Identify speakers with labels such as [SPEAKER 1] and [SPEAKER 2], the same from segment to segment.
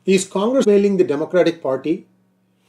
[SPEAKER 1] Is Congress failing the Democratic Party?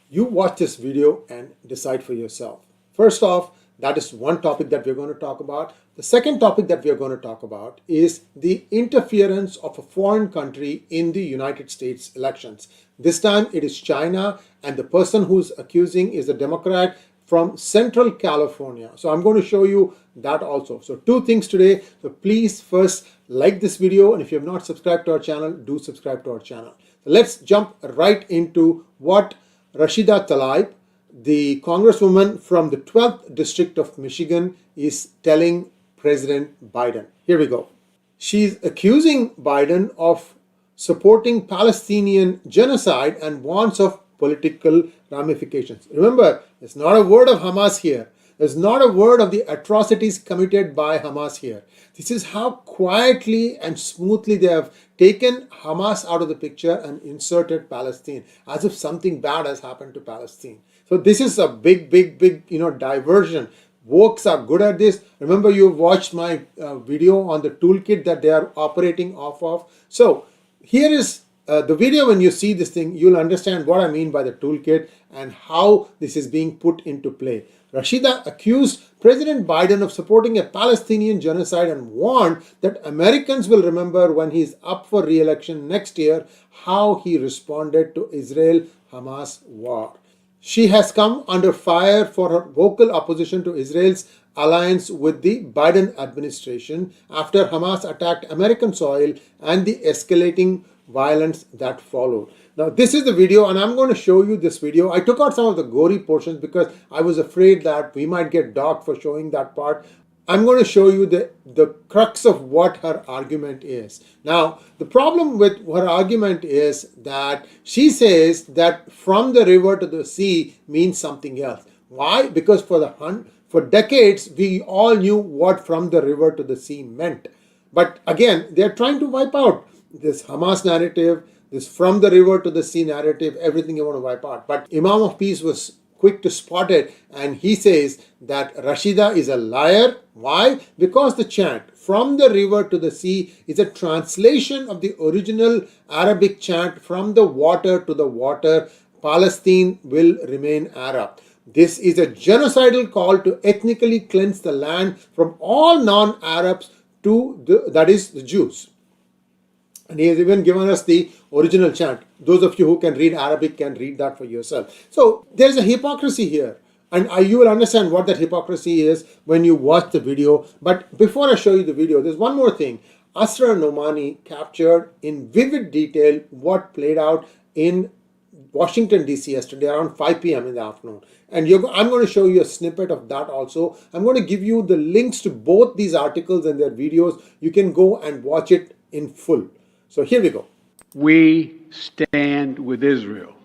[SPEAKER 1] You watch this video and decide for yourself. First off, that is one topic that we're going to talk about. The second topic that we're going to talk about is the interference of a foreign country in the United States elections. This time it is China, and the person who's accusing is a Democrat from Central California. So I'm going to show you that also. So two things today. So please first like this video, and if you have not subscribed to our channel, do subscribe to our channel. So let's jump right into what Rashida Tlaib, the congresswoman from the 12th district of Michigan, is telling President Biden. Here we go. She's accusing Biden of supporting Palestinian genocide and warns of political ramifications. Remember, there's not a word of Hamas here. There's not a word of the atrocities committed by Hamas here. This is how quietly and smoothly they have taken Hamas out of the picture and inserted Palestine, as if something bad has happened to Palestine. So this is a big diversion. Wokes are good at this. Remember, you watched my video on the toolkit that they are operating off of. So here is the video. When you see this thing, you'll understand what I mean by the toolkit and how this is being put into play. Rashida accused President Biden of supporting a Palestinian genocide and warned that Americans will remember when he's up for re-election next year how he responded to Israel-Hamas war. She has come under fire for her vocal opposition to Israel's alliance with the Biden administration after Hamas attacked American soil and the escalating violence that followed. Now this is the video, and I'm going to show you this video. I took out some of the gory portions because I was afraid that we might get dogged for showing that part. I'm going to show you the crux of what her argument is. Now, the problem with her argument is that she says that from the river to the sea means something else. Why? Because for decades, we all knew what from the river to the sea meant. But again, they're trying to wipe out this Hamas narrative, this from the river to the sea narrative, everything you want to wipe out. But Imam of Peace was quick to spot it, and he says that Rashida is a liar. Why? Because the chant from the river to the sea is a translation of the original Arabic chant from the water to the water. Palestine will remain Arab. This is a genocidal call to ethnically cleanse the land from all non-Arabs that is the Jews. And he has even given us the original chant. Those of you who can read Arabic can read that for yourself. So there's a hypocrisy here. And you will understand what that hypocrisy is when you watch the video. But before I show you the video, there's one more thing. Asra Nomani captured in vivid detail what played out in Washington, D.C. yesterday around 5 p.m. in the afternoon. And I'm going to show you a snippet of that also. I'm going to give you the links to both these articles and their videos. You can go and watch it in full. So here we go.
[SPEAKER 2] We stand with Israel.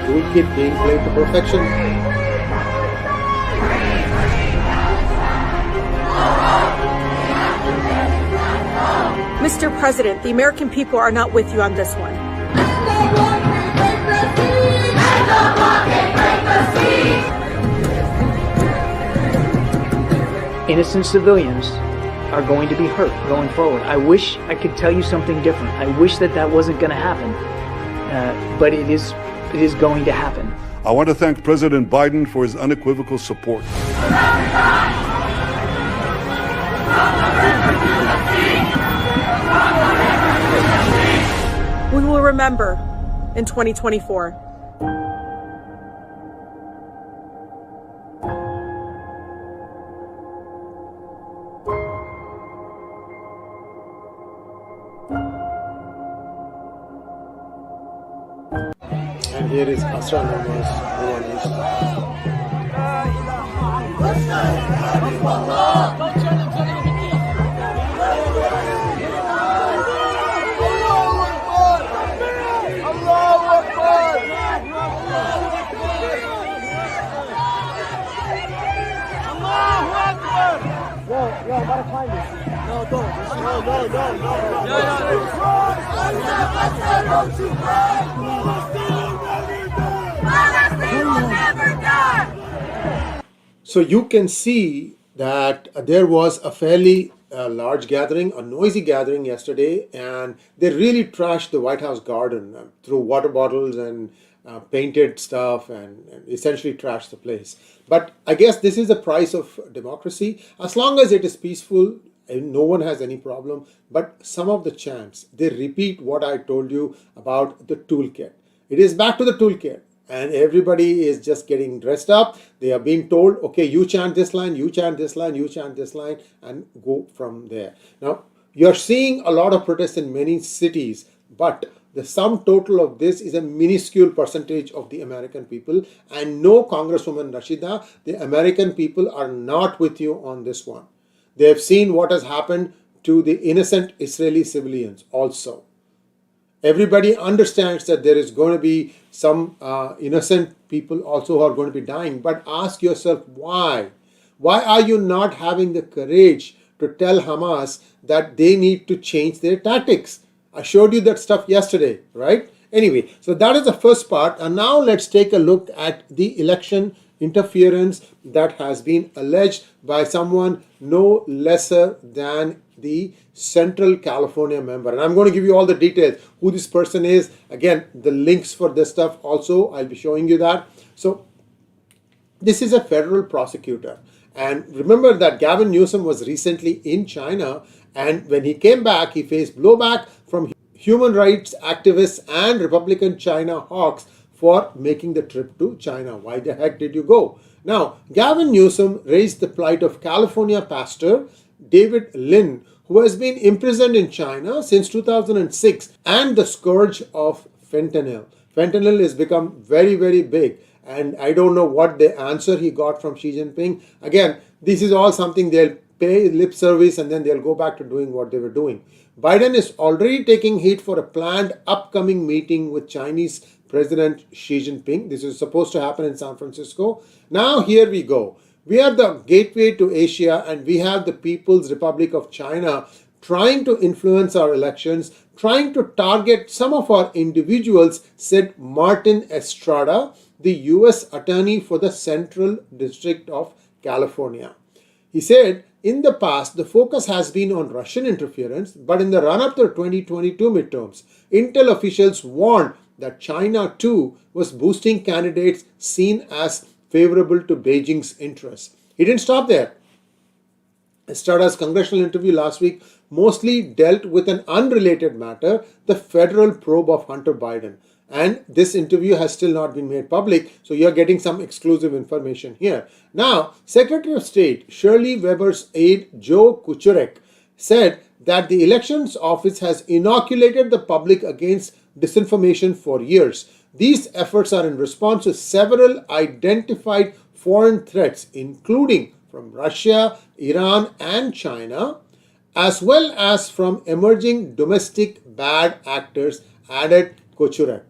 [SPEAKER 1] Toolkit being played to perfection.
[SPEAKER 3] Mr. President, the American people are not with you on this one.
[SPEAKER 4] Innocent civilians are going to be hurt going forward. I wish I could tell you something different. I wish that wasn't going to happen, but it is going to happen.
[SPEAKER 5] I want to thank President Biden for his unequivocal support.
[SPEAKER 3] We will remember in 2024.
[SPEAKER 1] And here is Asra Nomani.
[SPEAKER 6] Yo, gotta find this. No, don't. No.
[SPEAKER 1] So you can see that there was a fairly large gathering, a noisy gathering yesterday, and they really trashed the White House garden through water bottles and painted stuff and essentially trashed the place. But I guess this is the price of democracy. As long as it is peaceful, no one has any problem. But some of the chants, they repeat what I told you about the toolkit. It is back to the toolkit. And everybody is just getting dressed up. They are being told, okay, you chant this line, you chant this line, you chant this line, and go from there. Now, you're seeing a lot of protests in many cities, but the sum total of this is a minuscule percentage of the American people. And no, Congresswoman Rashida, the American people are not with you on this one. They have seen what has happened to the innocent Israeli civilians also. Everybody understands that there is going to be some innocent people also who are going to be dying. But ask yourself why? Why are you not having the courage to tell Hamas that they need to change their tactics? I showed you that stuff yesterday, right? Anyway, so that is the first part. And now let's take a look at the election interference that has been alleged by someone no lesser than the Central California member. And I'm going to give you all the details, who this person is. Again, the links for this stuff also, I'll be showing you that. So this is a federal prosecutor. And remember that Gavin Newsom was recently in China, and when he came back, he faced blowback from human rights activists and Republican China hawks for making the trip to China. Why the heck did you go? Now, Gavin Newsom raised the plight of California pastor David Lin, who has been imprisoned in China since 2006, and the scourge of fentanyl. Fentanyl has become very, very big, and I don't know what the answer he got from Xi Jinping. Again, this is all something they'll pay lip service and then they'll go back to doing what they were doing. Biden is already taking heat for a planned upcoming meeting with Chinese President Xi Jinping. This is supposed to happen in San Francisco. Now here we go. We are the gateway to Asia, and we have the People's Republic of China trying to influence our elections, trying to target some of our individuals, said Martin Estrada, the U.S. Attorney for the Central District of California. He said, in the past, the focus has been on Russian interference, but in the run-up to the 2022 midterms, Intel officials warned that China too was boosting candidates seen as favorable to Beijing's interests. He didn't stop there. Estrada's congressional interview last week mostly dealt with an unrelated matter, the federal probe of Hunter Biden. And this interview has still not been made public, so you're getting some exclusive information here. Now, Secretary of State Shirley Weber's aide Joe Kucherek said that the Elections Office has inoculated the public against disinformation for years. These efforts are in response to several identified foreign threats, including from Russia, Iran, and China, as well as from emerging domestic bad actors, added Kucherek.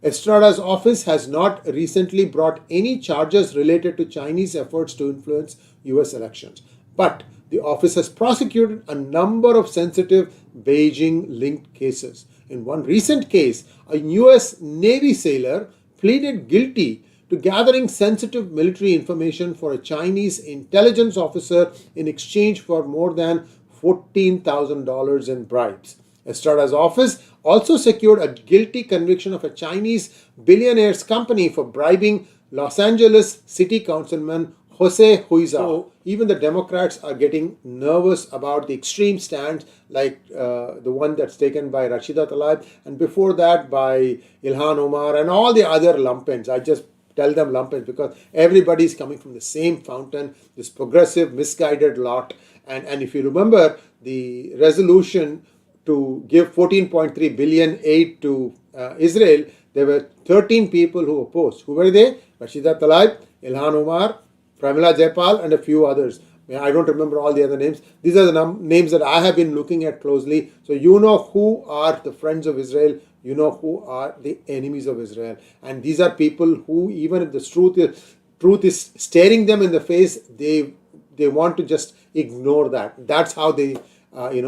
[SPEAKER 1] Estrada's office has not recently brought any charges related to Chinese efforts to influence US elections, but the office has prosecuted a number of sensitive Beijing-linked cases. In one recent case, a US Navy sailor pleaded guilty to gathering sensitive military information for a Chinese intelligence officer in exchange for more than $14,000 in bribes. Estrada's office also secured a guilty conviction of a Chinese billionaire's company for bribing Los Angeles City Councilman 𝗎𝗓𝗄 𝗎𝗓𝗄. So even the Democrats are getting nervous about the extreme stance like the one that's taken by Rashida Tlaib, and before that by Ilhan Omar and all the other lumpens. I just tell them lumpens because everybody's coming from the same fountain, this progressive, misguided lot. And if you remember the resolution to give 14.3 billion aid to Israel, there were 13 people who opposed. Who were they? Rashida Tlaib, Ilhan Omar, Pramila Jayapal, and a few others. I don't remember all the other names. These are the names that I have been looking at closely. So you know who are the friends of Israel. You know who are the enemies of Israel. And these are people who, even if the truth is staring them in the face, they want to just ignore that. That's how they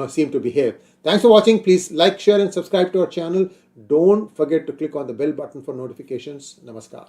[SPEAKER 1] seem to behave. Thanks for watching. Please like, share, and subscribe to our channel. Don't forget to click on the bell button for notifications. Namaskar.